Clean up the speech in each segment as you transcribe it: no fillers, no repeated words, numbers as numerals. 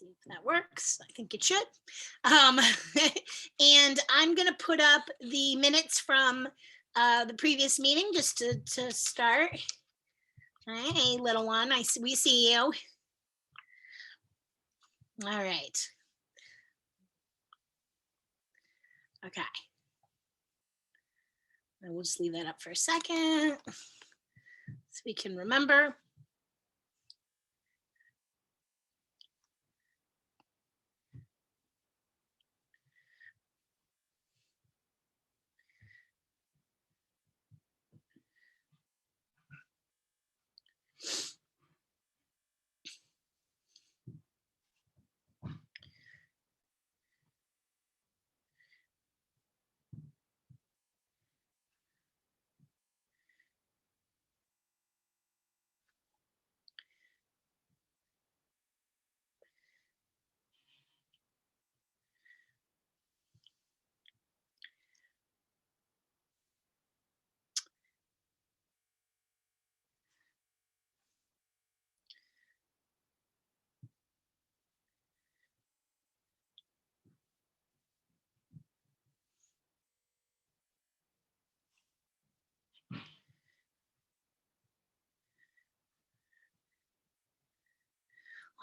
See if that works. I think it should. And I'm going to put up the minutes from the previous meeting just to start. Hey, little one, we see you. All right. Okay. I will just leave that up for a second so we can remember.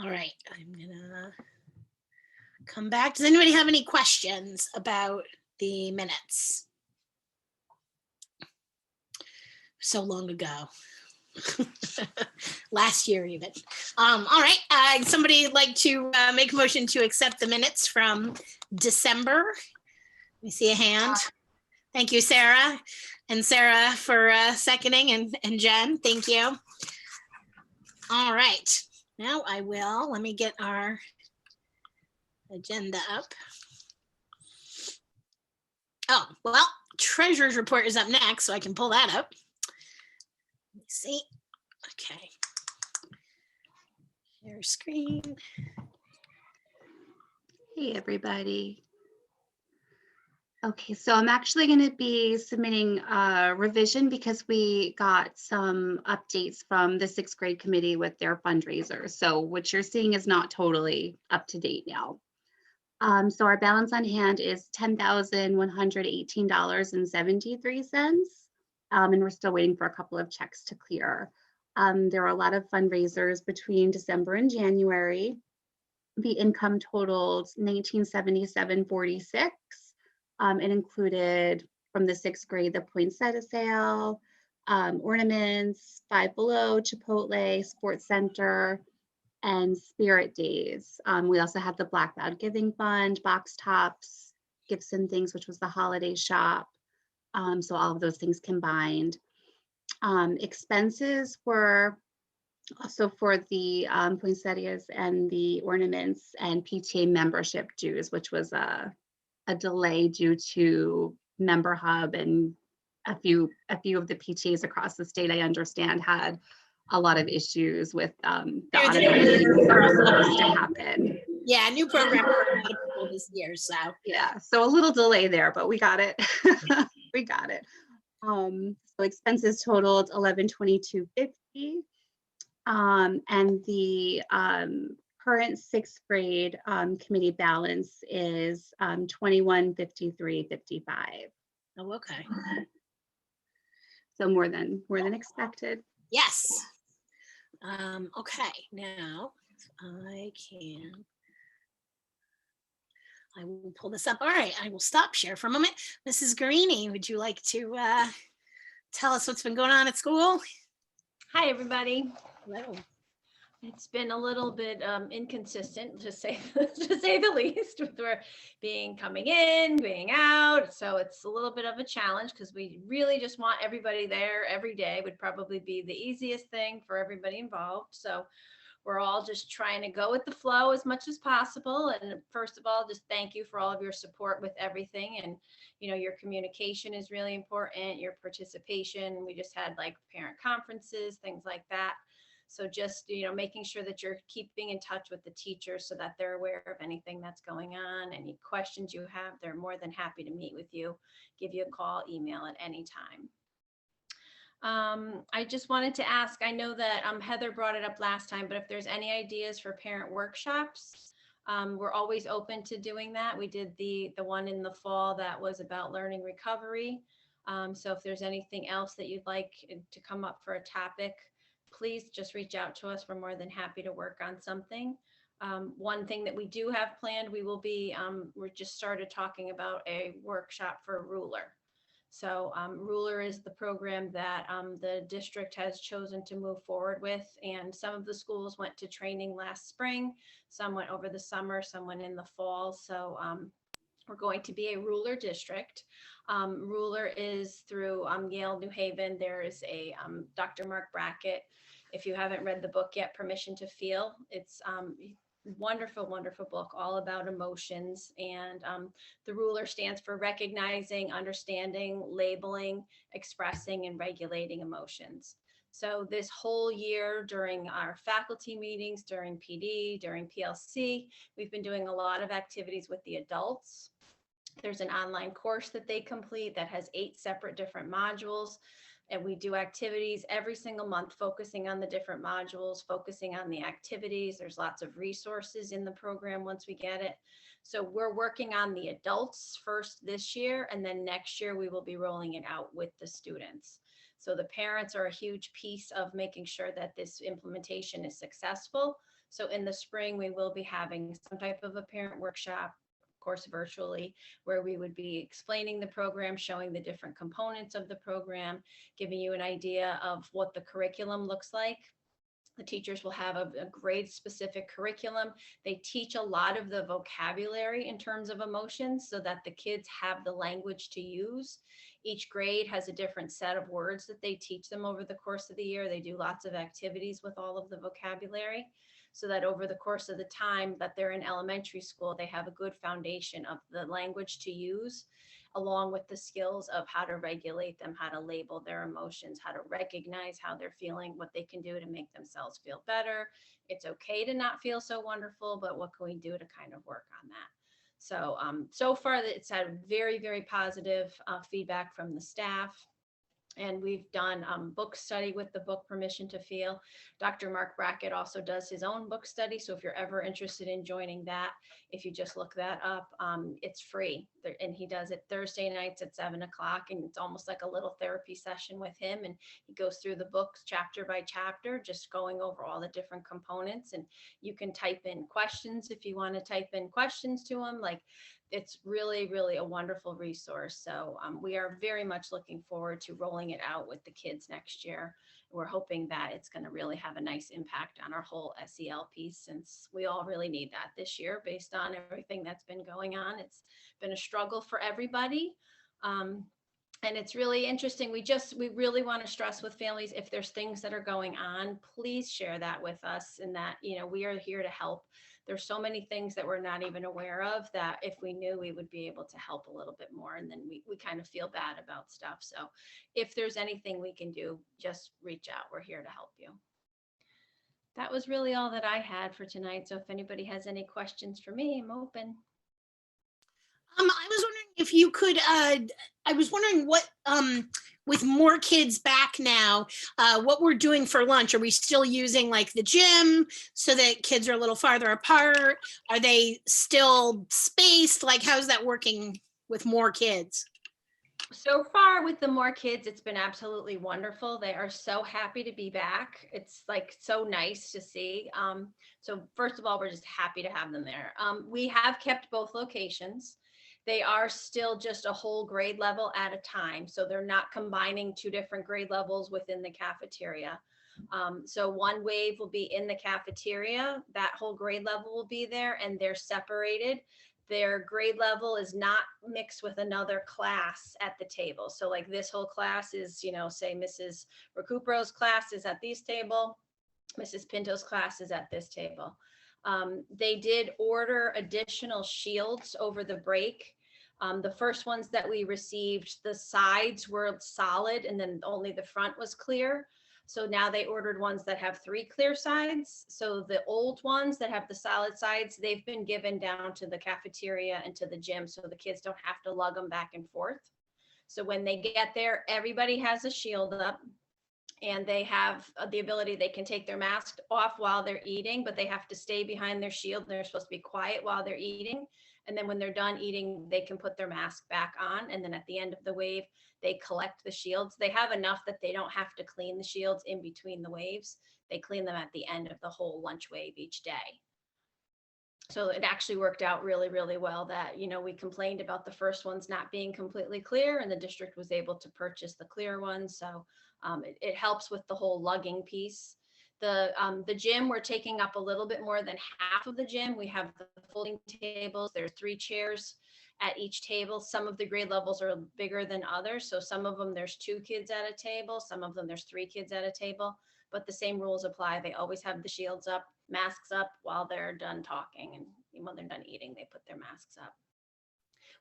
All right, I'm gonna come back. Does anybody have any questions about the minutes? So long ago. Last year even. All right, somebody like to make a motion to accept the minutes from December? Let me see a hand. Thank you, Sarah. And Sarah for seconding, and Jen, thank you. All right, now let me get our agenda up. Oh, well, treasurer's report is up next, so I can pull that up. Let me see. Okay. Share screen. Hey, everybody. Okay, so I'm actually going to be submitting a revision because we got some updates from the 6th grade committee with their fundraiser. So what you're seeing is not totally up to date now. So our balance on hand is $10,118.73. And we're still waiting for a couple of checks to clear. There were a lot of fundraisers between December and January. The income totaled $1977.46. It included from the 6th grade the poinsettia sale, ornaments, Five Below, Chipotle, Sports Center, and Spirit Days. We also had the Black Cloud Giving Fund, Box Tops, Gifts and Things, which was the holiday shop. So all of those things combined. Expenses were also for the poinsettias and the ornaments and PTA membership dues, which was a delay due to Member Hub, and a few of the PTAs across the state, I understand, had a lot of issues with the automation that was supposed to happen. Yeah, new program for a lot of people this year, so. Yeah, so a little delay there, but we got it. We got it. So expenses totaled $1122.50. And the current 6th grade committee balance is $2153.55. Oh, okay. So more than expected. Yes. Okay, now I will pull this up. All right, I will stop share for a moment. Mrs. Guarini, would you like to tell us what's been going on at school? Hi, everybody. Hello. It's been a little bit inconsistent, to say the least, with our coming in, being out. So it's a little bit of a challenge because we really just want everybody there every day. Would probably be the easiest thing for everybody involved. So we're all just trying to go with the flow as much as possible. And first of all, just thank you for all of your support with everything. And, you know, your communication is really important, your participation. We just had like parent conferences, things like that. So just, you know, making sure that you're keeping in touch with the teachers so that they're aware of anything that's going on. Any questions you have, they're more than happy to meet with you, give you a call, email at any time. I just wanted to ask, I know that Heather brought it up last time, but if there's any ideas for parent workshops, We're always open to doing that. We did the one in the fall that was about learning recovery. So if there's anything else that you'd like to come up for a topic, please just reach out to us. We're more than happy to work on something. One thing that we do have planned, we're just started talking about a workshop for Ruler. So Ruler is the program that the district has chosen to move forward with. And some of the schools went to training last spring, some went over the summer, some went in the fall. So we're going to be a Ruler district. Ruler is through Yale, New Haven. There is a Dr. Mark Brackett. If you haven't read the book yet, Permission to Feel, it's wonderful, wonderful book all about emotions. And the Ruler stands for recognizing, understanding, labeling, expressing, and regulating emotions. So this whole year during our faculty meetings, during PD, during PLC, we've been doing a lot of activities with the adults. There's an online course that they complete that has 8 separate different modules. And we do activities every single month, focusing on the different modules, focusing on the activities. There's lots of resources in the program once we get it. So we're working on the adults first this year, and then next year we will be rolling it out with the students. So the parents are a huge piece of making sure that this implementation is successful. So in the spring, we will be having some type of a parent workshop, of course, virtually, where we would be explaining the program, showing the different components of the program, giving you an idea of what the curriculum looks like. The teachers will have a grade specific curriculum. They teach a lot of the vocabulary in terms of emotions so that the kids have the language to use. Each grade has a different set of words that they teach them over the course of the year. They do lots of activities with all of the vocabulary, so that over the course of the time that they're in elementary school, they have a good foundation of the language to use, along with the skills of how to regulate them, how to label their emotions, how to recognize how they're feeling, what they can do to make themselves feel better. It's okay to not feel so wonderful, but what can we do to kind of work on that? So, so far it's had very, very positive feedback from the staff. And we've done book study with the book Permission to Feel. Dr. Mark Brackett also does his own book study. So if you're ever interested in joining that, if you just look that up, it's free. And he does it Thursday nights at 7 o'clock. And it's almost like a little therapy session with him. And he goes through the books chapter by chapter, just going over all the different components. And you can type in questions if you want to type in questions to him. Like, it's really, really a wonderful resource. So we are very much looking forward to rolling it out with the kids next year. We're hoping that it's going to really have a nice impact on our whole SEL piece, since we all really need that this year based on everything that's been going on. It's been a struggle for everybody. And it's really interesting. We really want to stress with families, if there's things that are going on, please share that with us, and that, you know, we are here to help. There's so many things that we're not even aware of that if we knew, we would be able to help a little bit more. And then we kind of feel bad about stuff. So if there's anything we can do, just reach out. We're here to help you. That was really all that I had for tonight. So if anybody has any questions for me, I'm open. I was wondering if you could, I was wondering what, with more kids back now, what we're doing for lunch. Are we still using like the gym so that kids are a little farther apart? Are they still spaced? Like, how's that working with more kids? So far with the more kids, it's been absolutely wonderful. They are so happy to be back. It's like so nice to see. So first of all, we're just happy to have them there. We have kept both locations. They are still just a whole grade level at a time. So they're not combining 2 different grade levels within the cafeteria. So one wave will be in the cafeteria. That whole grade level will be there, and they're separated. Their grade level is not mixed with another class at the table. So like this whole class is, you know, say Mrs. Recupero's class is at this table, Mrs. Pinto's class is at this table. They did order additional shields over the break. The first ones that we received, the sides were solid and then only the front was clear. So now they ordered ones that have 3 clear sides. So the old ones that have the solid sides, they've been given down to the cafeteria and to the gym, so the kids don't have to lug them back and forth. So when they get there, everybody has a shield up. and they have the ability, they can take their mask off while they're eating, but they have to stay behind their shield. They're supposed to be quiet while they're eating. And then when they're done eating, they can put their mask back on. And then at the end of the wave, they collect the shields. They have enough that they don't have to clean the shields in between the waves. They clean them at the end of the whole lunch wave each day. So it actually worked out really, really well that, you know, we complained about the first ones not being completely clear, and the district was able to purchase the clear ones. So it helps with the whole lugging piece. The gym, we're taking up a little bit more than half of the gym. We have the folding tables. There are 3 chairs at each table. Some of the grade levels are bigger than others. So some of them there's 2 kids at a table. Some of them there's 3 kids at a table, but the same rules apply. They always have the shields up, masks up while they're done talking, and when they're done eating, they put their masks up.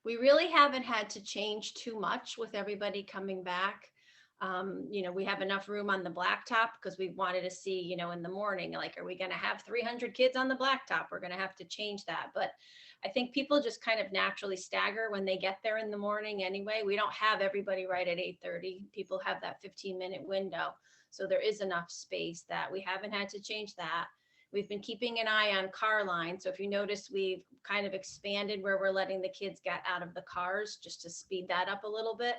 We really haven't had to change too much with everybody coming back. You know, we have enough room on the blacktop because we wanted to see, you know, in the morning, like, are we going to have 300 kids on the blacktop? We're going to have to change that. But I think people just kind of naturally stagger when they get there in the morning anyway. We don't have everybody right at 8:30. People have that 15-minute window. So there is enough space that we haven't had to change that. We've been keeping an eye on car lines. So if you notice, we've kind of expanded where we're letting the kids get out of the cars just to speed that up a little bit.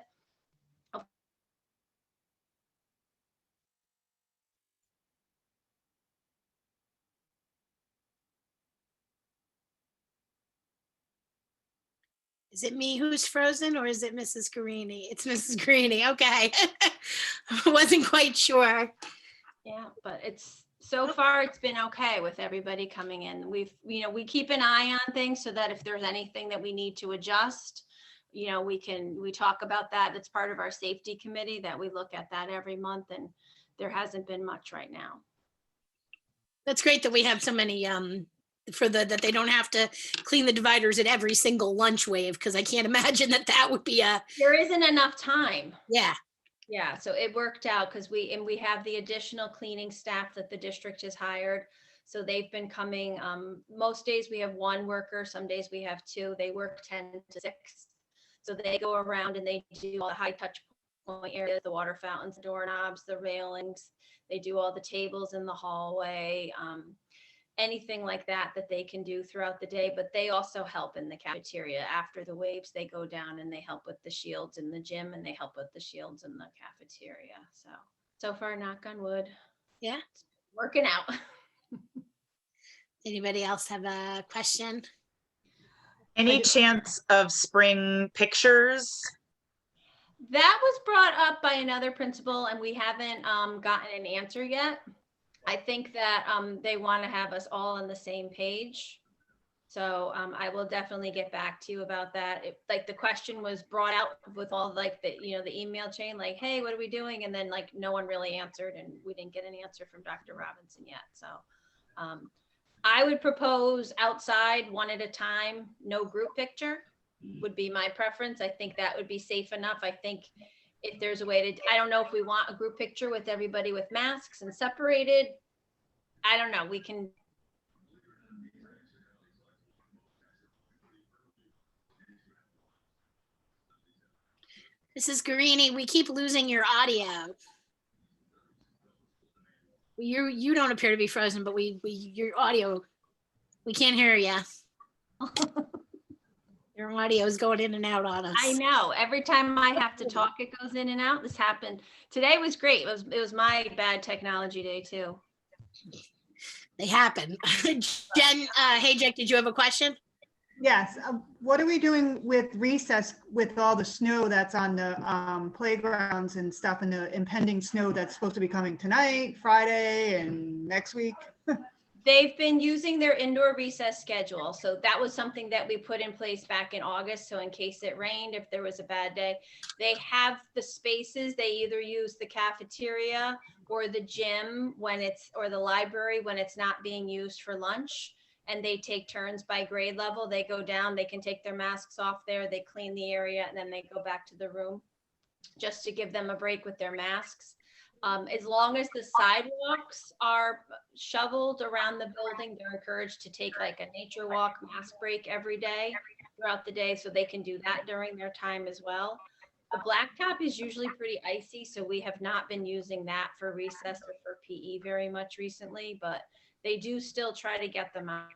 Is it me who's frozen, or is it Mrs. Carini? It's Mrs. Carini. Okay. I wasn't quite sure. Yeah, but so far it's been okay with everybody coming in. You know, we keep an eye on things so that if there's anything that we need to adjust, you know, we talk about that. It's part of our safety committee that we look at that every month, and there hasn't been much right now. That's great that we have so many that they don't have to clean the dividers at every single lunch wave, because I can't imagine that would be there isn't enough time. Yeah. Yeah, so it worked out because we have the additional cleaning staff that the district has hired. So they've been coming. Most days we have 1 worker. Some days we have 2. They work 10 to 6. So they go around and they do all the high touch point areas, the water fountains, the doorknobs, the railings. They do all the tables in the hallway, anything like that they can do throughout the day. But they also help in the cafeteria. After the waves, they go down and they help with the shields in the gym, and they help with the shields in the cafeteria. So far, knock on wood. Yeah. It's working out. Anybody else have a question? Any chance of spring pictures? That was brought up by another principal, and we haven't gotten an answer yet. I think that they want to have us all on the same page. So I will definitely get back to you about that. Like the question was brought out with all like the, you know, the email chain, like, hey, what are we doing? And then like no one really answered, and we didn't get an answer from Dr. Robinson yet. So I would propose outside, 1 at a time, no group picture would be my preference. I think that would be safe enough. I think if there's a way to, I don't know if we want a group picture with everybody with masks and separated. I don't know. We can. Mrs. Guarini, we keep losing your audio. You don't appear to be frozen, but your audio, we can't hear you. Your audio is going in and out on us. I know. Every time I have to talk, it goes in and out. This happened. Today was great. It was my bad technology day too. They happen. Jen, hey, Jack, did you have a question? Yes. What are we doing with recess with all the snow that's on the playgrounds and stuff, and the impending snow that's supposed to be coming tonight, Friday, and next week? They've been using their indoor recess schedule. So that was something that we put in place back in August. So in case it rained, if there was a bad day, they have the spaces. They either use the cafeteria or the gym or the library when it's not being used for lunch. And they take turns by grade level. They go down, they can take their masks off there, they clean the area, and then they go back to the room just to give them a break with their masks. As long as the sidewalks are shoveled around the building, they're encouraged to take like a nature walk, mask break every day throughout the day, so they can do that during their time as well. The blacktop is usually pretty icy, so we have not been using that for recess or for PE very much recently, but they do still try to get them out.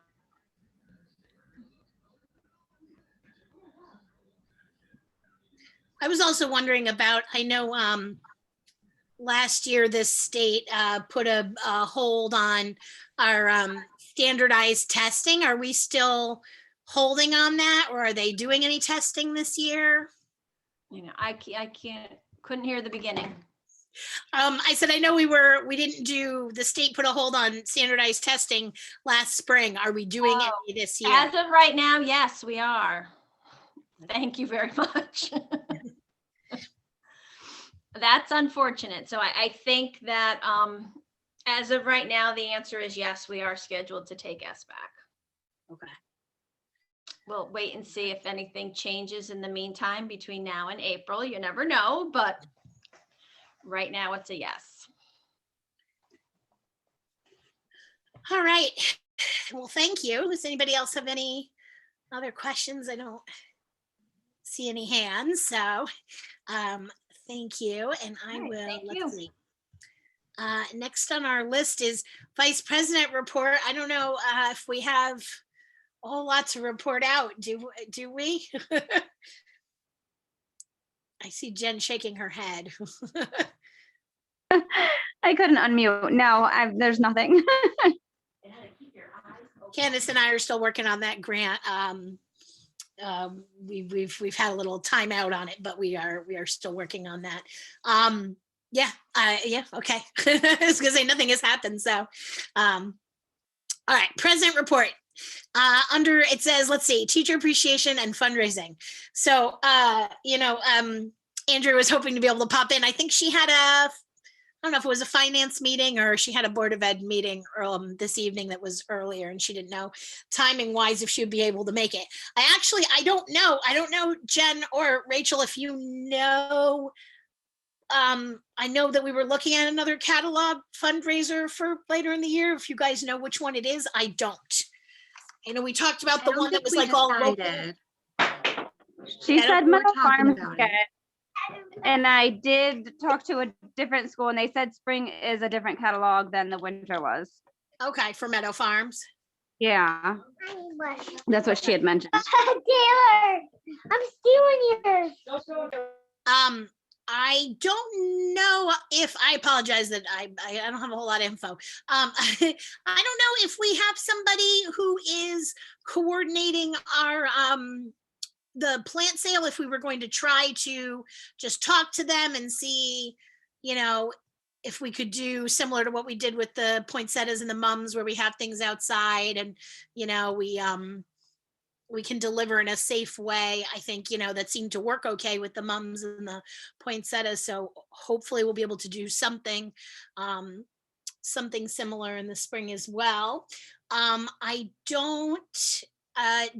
I was also wondering about, I know last year this state put a hold on our standardized testing. Are we still holding on that, or are they doing any testing this year? You know, I couldn't hear the beginning. I said, I know we didn't do, the state put a hold on standardized testing last spring. Are we doing any this year? As of right now, yes, we are. Thank you very much. That's unfortunate. So I think that as of right now, the answer is yes, we are scheduled to take S back. Okay. We'll wait and see if anything changes in the meantime between now and April. You never know, but right now it's a yes. All right. Well, thank you. Does anybody else have any other questions? I don't see any hands, so thank you. And I All right, will, thank let's you. see. Next on our list is Vice President report. I don't know if we have a whole lot to report out. Do we? I see Jen shaking her head. I couldn't unmute. No, there's nothing. Candace and I are still working on that grant. We've had a little timeout on it, but we are still working on that. Yeah, okay. I was gonna say nothing has happened. So, all right, President report. Under it says, let's see, teacher appreciation and fundraising. So, Andrew was hoping to be able to pop in. I think she had I don't know if it was a finance meeting or she had a Board of Ed meeting this evening that was earlier, and she didn't know timing wise if she would be able to make it. I don't know. I don't know, Jen or Rachel, if you know. I know that we were looking at another catalog fundraiser for later in the year. If you guys know which one it is, I don't. I know we talked about the one that was like all local. She said we're Meadow talking Farms about get it. And I did talk to a different school and they said spring is a different catalog than the winter was. Okay, for Meadow Farms. Yeah, that's what she had mentioned. Taylor, I'm stealing yours. I don't know if, I apologize that I don't have a whole lot of info. I don't know if we have somebody who is coordinating our the plant sale, if we were going to try to just talk to them and see, if we could do similar to what we did with the poinsettias and the mums, where we have things outside and, we can deliver in a safe way. I think, that seemed to work okay with the mums and the poinsettias. So hopefully we'll be able to do something similar in the spring as well. I don't,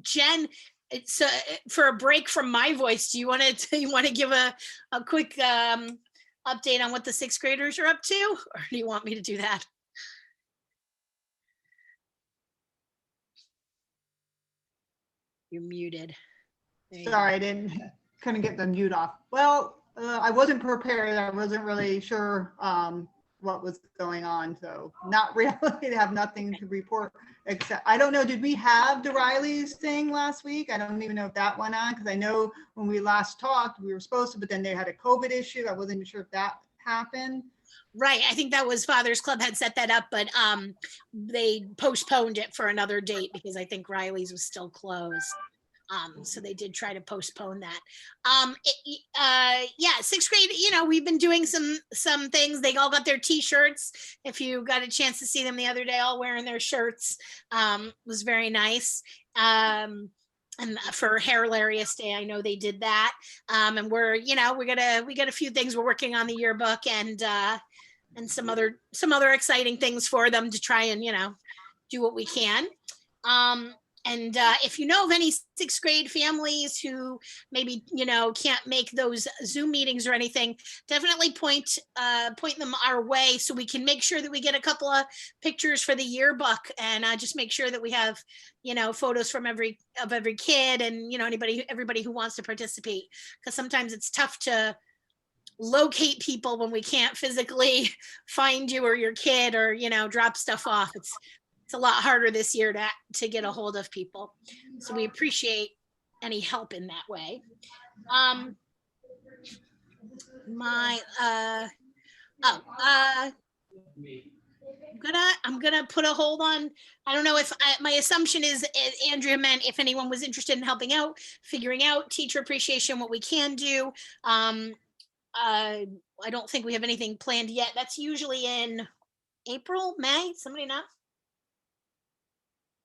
Jen, it's for a break from my voice. Do you want to give a quick update on what the sixth graders are up to, or do you want me to do that? You're muted. Sorry, I couldn't get the mute off. Well, I wasn't prepared. I wasn't really sure what was going on. So not really, have nothing to report except, I don't know, did we have the Riley's thing last week? I don't even know if that went on, because I know when we last talked, we were supposed to, but then they had a COVID issue. I wasn't sure if that happened. Right. I think that was Father's Club had set that up, but they postponed it for another date because I think Riley's was still closed. So they did try to postpone that. Yeah, sixth grade, we've been doing some things. They all got their t-shirts. If you got a chance to see them the other day, all wearing their shirts, was very nice. And for Hair Hilarious Day, I know they did that. And we got a few things we're working on, the yearbook and some other exciting things for them to try and, do what we can. if you know of any sixth grade families who maybe, can't make those Zoom meetings or anything, definitely point them our way so we can make sure that we get a couple of pictures for the yearbook, and just make sure that we have, photos from every kid and, everybody who wants to participate. Because sometimes it's tough to locate people when we can't physically find you or your kid, or drop stuff off. It's a lot harder this year to get a hold of people, so we appreciate any help in that way. I'm gonna put a hold on. I don't know if my assumption is Andrea meant if anyone was interested in helping out, figuring out teacher appreciation, what we can do. I don't think we have anything planned yet. That's usually in April, May. Somebody know?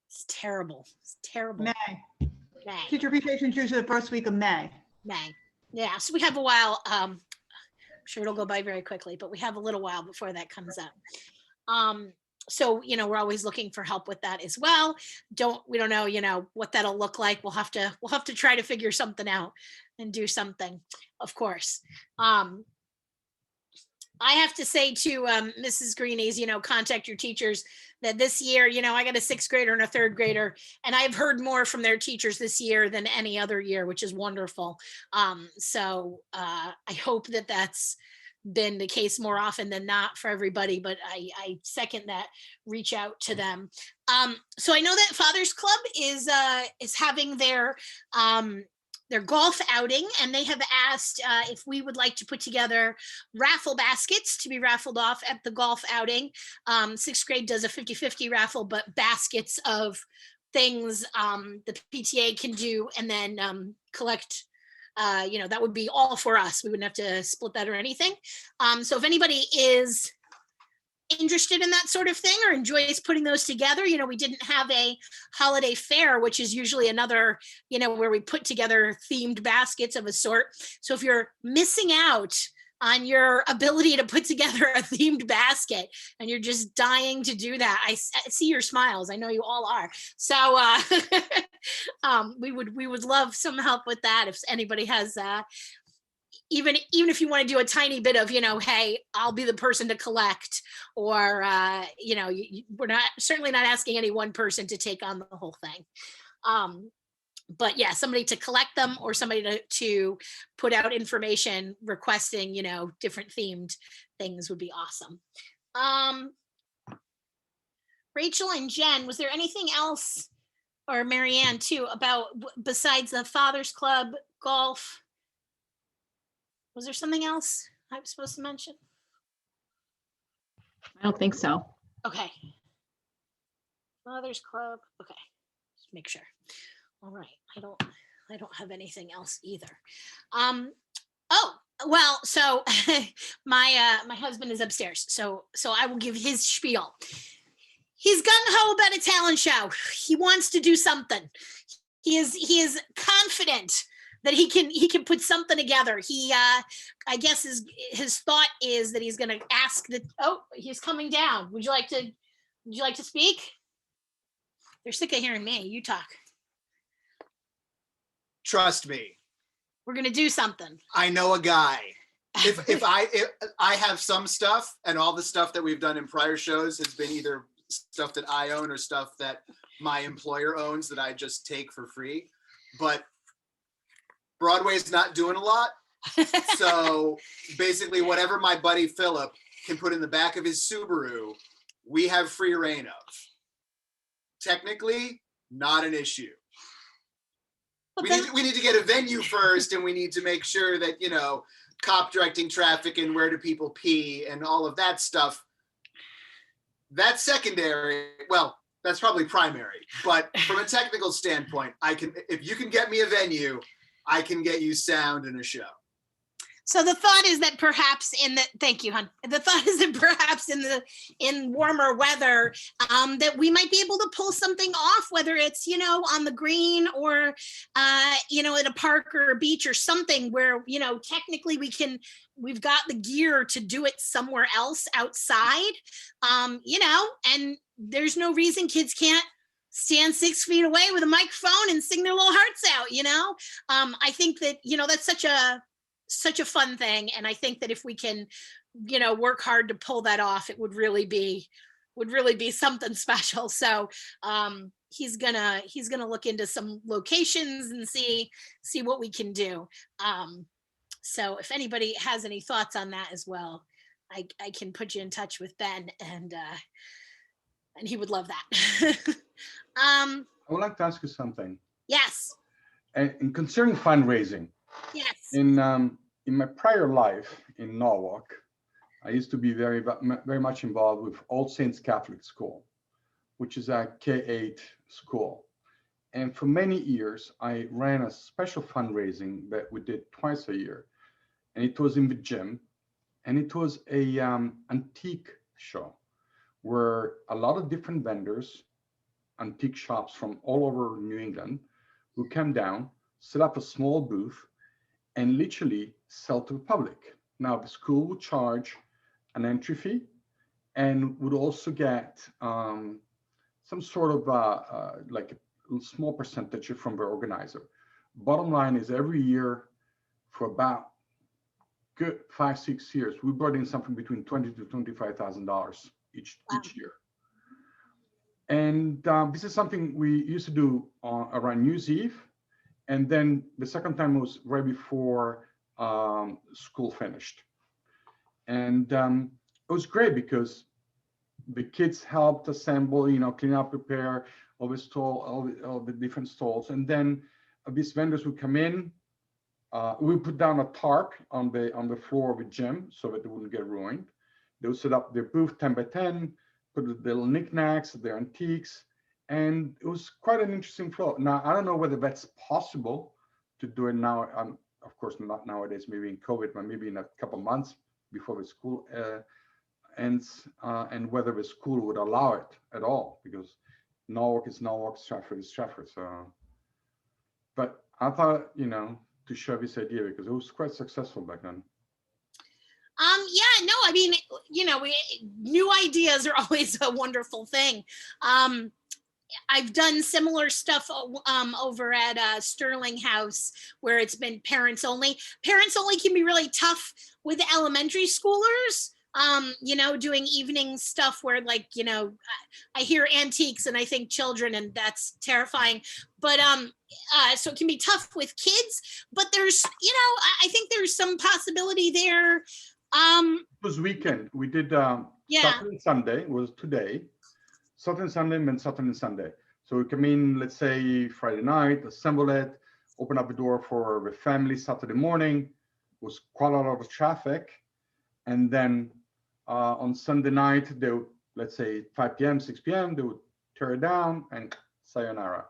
It's terrible. It's terrible. May. May. Teacher appreciation is usually the first week of May. May. Yeah. So we have a while. I'm sure it'll go by very quickly, but we have a little while before that comes up. So, we're always looking for help with that as well. We don't know, what that'll look like. We'll have to try to figure something out and do something, of course. I have to say to Mrs. Greeney's, contact your teachers, that this year, I got a sixth grader and a third grader, and I've heard more from their teachers this year than any other year, which is wonderful. So I hope that that's been the case more often than not for everybody, but I second that. Reach out to them. So I know that Father's Club is having their golf outing, and they have asked if we would like to put together raffle baskets to be raffled off at the golf outing. Sixth grade does a 50-50 raffle, but baskets of things the PTA can do, and then collect, that would be all for us. We wouldn't have to split that or anything. So if anybody is interested in that sort of thing or enjoys putting those together, we didn't have a holiday fair, which is usually another, where we put together themed baskets of a sort. So if you're missing out on your ability to put together a themed basket and you're just dying to do that, I see your smiles. I know you all are. So we would love some help with that. If anybody has even if you want to do a tiny bit of, hey, I'll be the person to collect, or, we're certainly not asking any one person to take on the whole thing. But yeah, somebody to collect them, or somebody to put out information requesting, different themed things would be awesome. Rachel and Jen, was there anything else, or Marianne too, about besides the Father's Club, golf? Was there something else I was supposed to mention? I don't think so. Okay. Father's Club. Okay. Just make sure. All right. I don't have anything else either. Oh, well, so my husband is upstairs. So I will give his spiel. He's gung-ho about a talent show. He wants to do something. He is confident that he can put something together. He, I guess his thought is that he's going to ask he's coming down. Would you like to speak? They're sick of hearing me. You talk. Trust me. We're going to do something. I know a guy. If I have some stuff, and all the stuff that we've done in prior shows has been either stuff that I own or stuff that my employer owns that I just take for free. But Broadway's not doing a lot. So basically whatever my buddy Philip can put in the back of his Subaru, we have free reign of. Technically, not an issue. We need to get a venue first, and we need to make sure that, cop directing traffic and where do people pee and all of that stuff. That's secondary. Well, that's probably primary. But from a technical standpoint, if you can get me a venue, I can get you sound in a show. So the thought is that perhaps thank you, hon. The thought is that perhaps in warmer weather, that we might be able to pull something off, whether it's, on the green or, at a park or a beach or something where, technically we've got the gear to do it somewhere else outside, and there's no reason kids can't stand 6 feet away with a microphone and sing their little hearts out, you know? I think that, you know, that's such a fun thing. And I think that if we can, you know, work hard to pull that off, it would really be something special. So he's gonna look into some locations and see what we can do. So if anybody has any thoughts on that as well, I can put you in touch with Ben, and he would love that. I would like to ask you something. Yes. And concerning fundraising, Yes. in my prior life in Norwalk, I used to be very much involved with All Saints Catholic School, which is a K-8 school. And for many years, I ran a special fundraising that we did twice a year. And it was in the gym. And it was a antique show where a lot of different vendors, antique shops from all over New England, would come down, set up a small booth, and literally sell to the public. Now, the school would charge an entry fee and would also get some sort of like a small percentage from the organizer. Bottom line is every year for about good 5-6 years, we brought in something between $20,000 to $25,000 each year. And this is something we used to do around New Year's Eve. And then the second time was right before school finished. And it was great because the kids helped assemble, you know, clean up, prepare all the stall, all the different stalls. And then these vendors would come in. We put down a tarp on the floor of the gym so that it wouldn't get ruined. They would set up their booth 10 by 10, put the little knickknacks, their antiques, and it was quite an interesting flow. Now, I don't know whether that's possible to do it now. Of course, not nowadays, maybe in COVID, but maybe in a couple of months before the school ends, and whether the school would allow it at all, because Norwalk is Norwalk, Stratford is Stratford. So, but I thought, you know, to share this idea because it was quite successful back then. Yeah, no, I mean, you know, new ideas are always a wonderful thing. I've done similar stuff over at Sterling House where it's been parents only. Parents only can be really tough with the elementary schoolers. You know, doing evening stuff where, like, you know, I hear antiques and I think children, and that's terrifying. But so it can be tough with kids, but there's, you know, I think there's some possibility there. It was weekend. We did Yeah. Saturday and Sunday was today. Saturday and Sunday and Saturday and Sunday. So we come in, let's say Friday night, assemble it, open up the door for the family Saturday morning. It was quite a lot of traffic. And then on Sunday night, they would, let's say 5 p.m., 6 p.m., they would tear it down and sayonara.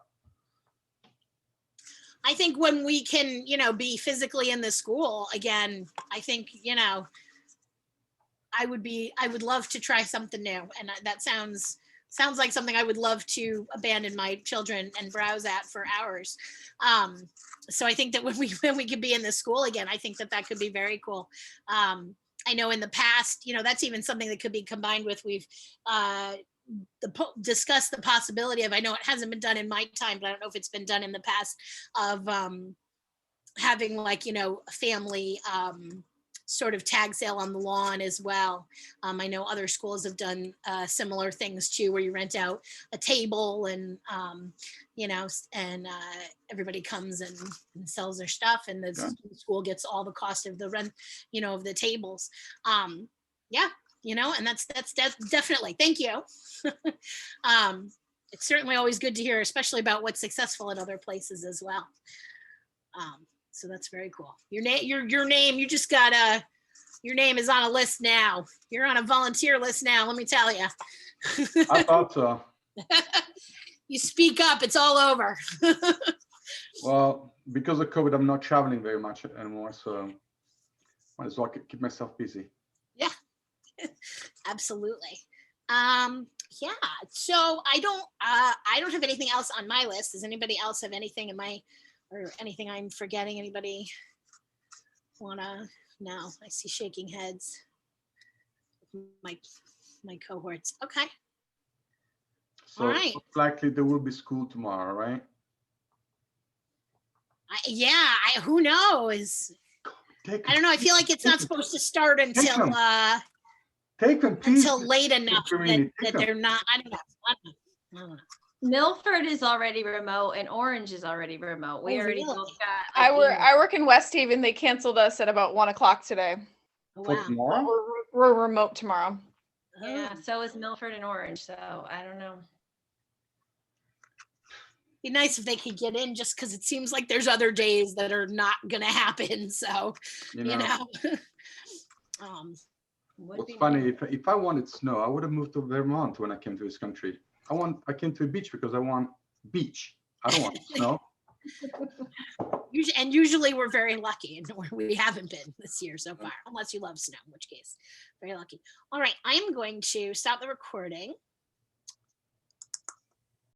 I think when we can, you know, be physically in the school again, I think, you know, I would love to try something new. And that sounds like something I would love to abandon my children and browse at for hours. So I think that when we could be in the school again, I think that could be very cool. I know in the past, you know, that's even something that could be combined with, we've discussed the possibility of, I know it hasn't been done in my time, but I don't know if it's been done in the past, of having, like, you know, a family sort of tag sale on the lawn as well. I know other schools have done similar things too, where you rent out a table and, you know, and everybody comes and sells their stuff, and the school gets all the cost of the rent, you know, of the tables. Yeah, you know, and that's definitely, thank you. It's certainly always good to hear, especially about what's successful in other places as well. So that's very cool. Your name, you just got your name is on a list now. You're on a volunteer list now, let me tell you. I thought so. You speak up, it's all over. Well, because of COVID, I'm not traveling very much anymore, so might as well keep myself busy. Yeah, absolutely. Yeah, so I don't have anything else on my list. Does anybody else have anything or anything I'm forgetting? Anybody wanna? No, I see shaking heads. My cohorts. Okay. So All right. most likely there will be school tomorrow, right? Yeah, who knows? I don't know. I feel like it's not supposed to start until Take them, please. until late enough Karini, that take them. they're not. I don't know. Milford is already remote and Orange is already remote. We Oh, already really? both got. I work in West Haven. They canceled us at about 1 o'clock today. Oh, For wow. tomorrow? We're remote tomorrow. Yeah, Oh. so is Milford and Orange. So I don't know. Be nice if they could get in, just because it seems like there's other days that are not gonna happen. So You you know, know. Would what's be funny, nice. if I wanted snow, I would have moved to Vermont when I came to this country. I came to a beach because I want beach. I don't want snow. Usually we're very lucky, and we haven't been this year so far, unless you love snow, in which case, very lucky. All right, I am going to stop the recording.